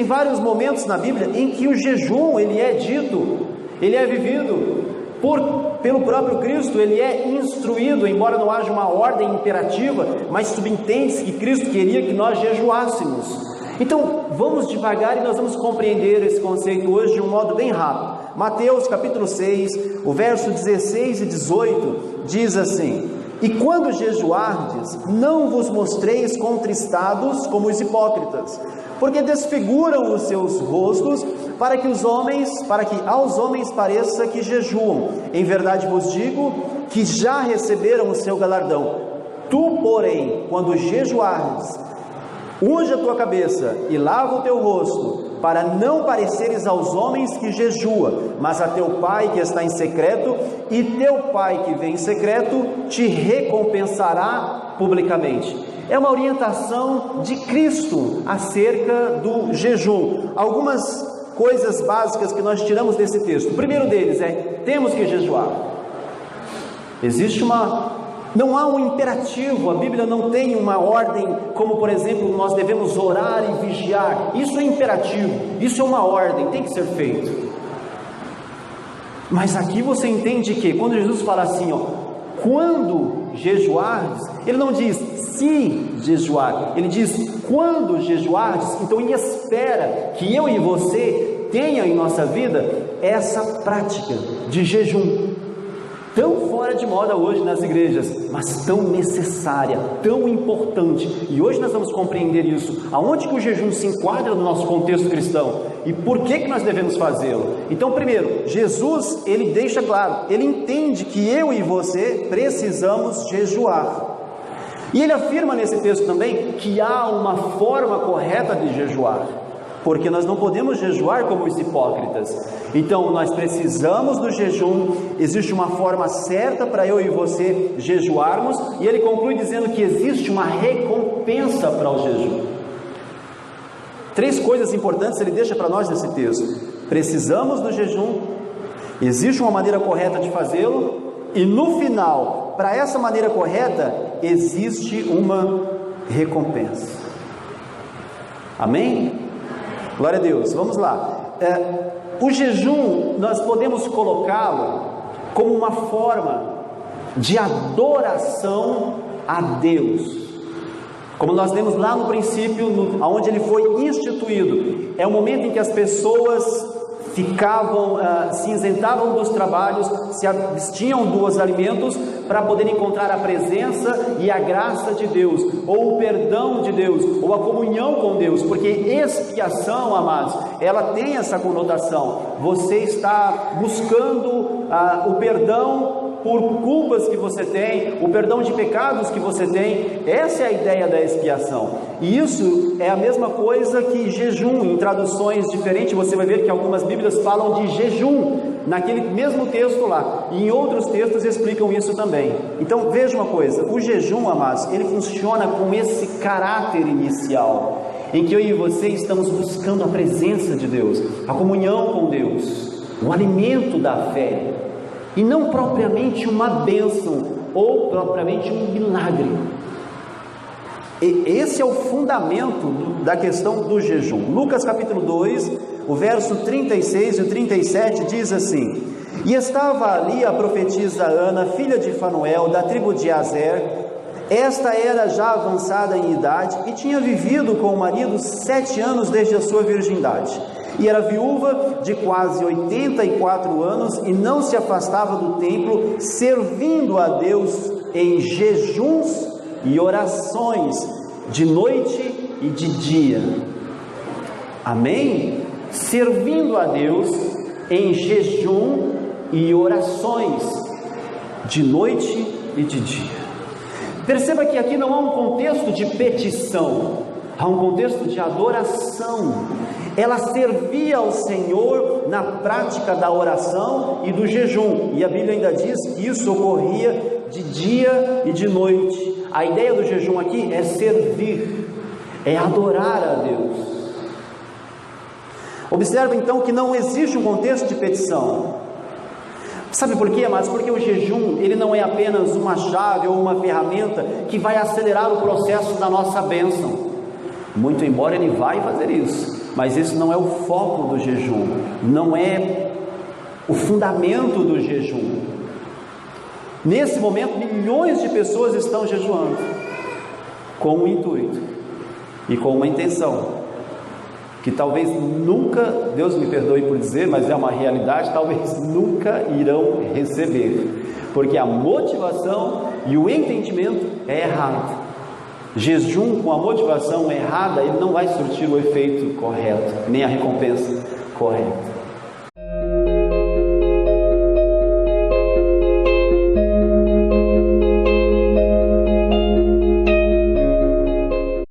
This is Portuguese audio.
vários momentos na Bíblia em que o jejum, ele é dito, ele é vivido pelo próprio Cristo, ele é instruído, embora não haja uma ordem imperativa, mas subentende-se que Cristo queria que nós jejuássemos. Então, vamos devagar e nós vamos compreender esse conceito hoje de um modo bem rápido. Mateus capítulo 6, o verso 16 e 18, diz assim: E quando jejuardes, não vos mostreis contristados como os hipócritas, porque desfiguram os seus rostos, para que aos homens pareça que jejuam. Em verdade vos digo que já receberam o seu galardão. Tu, porém, quando jejuardes, unge a tua cabeça e lava o teu rosto, para não pareceres aos homens que jejua, mas a teu Pai que está em secreto, e teu Pai que vem em secreto te recompensará publicamente. É uma orientação de Cristo acerca do jejum. Algumas coisas básicas que nós tiramos desse texto. O primeiro deles é: temos que jejuar. Não há um imperativo, a Bíblia não tem uma ordem, como por exemplo, nós devemos orar e vigiar. Isso é imperativo, isso é uma ordem, tem que ser feito. Mas aqui você entende que quando Jesus fala assim, quando jejuardes, ele não diz se jejuar, ele diz quando jejuardes. Então ele espera que eu e você tenha em nossa vida essa prática de jejum, tão fora de moda hoje nas igrejas, mas tão necessária, tão importante. E hoje nós vamos compreender isso, aonde que o jejum se enquadra no nosso contexto cristão e por que nós devemos fazê-lo. Então, primeiro, Jesus, ele deixa claro, ele entende que eu e você precisamos jejuar. E ele afirma nesse texto também que há uma forma correta de jejuar, porque nós não podemos jejuar como os hipócritas. Então nós precisamos do jejum, existe uma forma certa para eu e você jejuarmos, e ele conclui dizendo que existe uma recompensa para o jejum. 3 coisas importantes ele deixa para nós nesse texto: precisamos do jejum, existe uma maneira correta de fazê-lo, e no final, para essa maneira correta, existe uma recompensa. Amém? Glória a Deus. Vamos lá. O jejum, nós podemos colocá-lo como uma forma de adoração a Deus. Como nós lemos lá no princípio, onde ele foi instituído, é o momento em que as pessoas se isentavam dos trabalhos, se abstinham dos alimentos para poder encontrar a presença e a graça de Deus, ou o perdão de Deus, ou a comunhão com Deus, porque expiação, amados, ela tem essa conotação. Você está buscando o perdão por culpas que você tem, o perdão de pecados que você tem. Essa é a ideia da expiação, e isso é a mesma coisa que jejum. Em traduções diferentes você vai ver que algumas Bíblias falam de jejum, naquele mesmo texto lá, e em outros textos explicam isso também. Então veja uma coisa, o jejum, amados, ele funciona com esse caráter inicial, em que eu e você estamos buscando a presença de Deus, a comunhão com Deus, o alimento da fé, e não propriamente uma bênção, ou propriamente um milagre. E esse é o fundamento da questão do jejum. Lucas capítulo 2, o verso 36 e o 37 diz assim: E estava ali a profetisa Ana, filha de Fanuel, da tribo de Aser. Esta era já avançada em idade e tinha vivido com o marido 7 anos desde a sua virgindade. E era viúva de quase 84 anos e não se afastava do templo, servindo a Deus em jejuns e orações, de noite e de dia. Amém? Servindo a Deus em jejum e orações, de noite e de dia. Perceba que aqui não há um contexto de petição, há um contexto de adoração. Ela servia ao Senhor na prática da oração e do jejum, e a Bíblia ainda diz que isso ocorria de dia e de noite. A ideia do jejum aqui é servir, é adorar a Deus. Observe então que não existe um contexto de petição. Sabe por quê, amados? Porque o jejum, ele não é apenas uma chave ou uma ferramenta que vai acelerar o processo da nossa bênção, muito embora ele vai fazer isso, mas isso não é o foco do jejum, não é o fundamento do jejum. Nesse momento, milhões de pessoas estão jejuando com um intuito e com uma intenção que talvez nunca, Deus me perdoe por dizer, mas é uma realidade, talvez nunca irão receber, porque a motivação e o entendimento é errado. Jejum com a motivação errada, ele não vai surtir o efeito correto, nem a recompensa correta.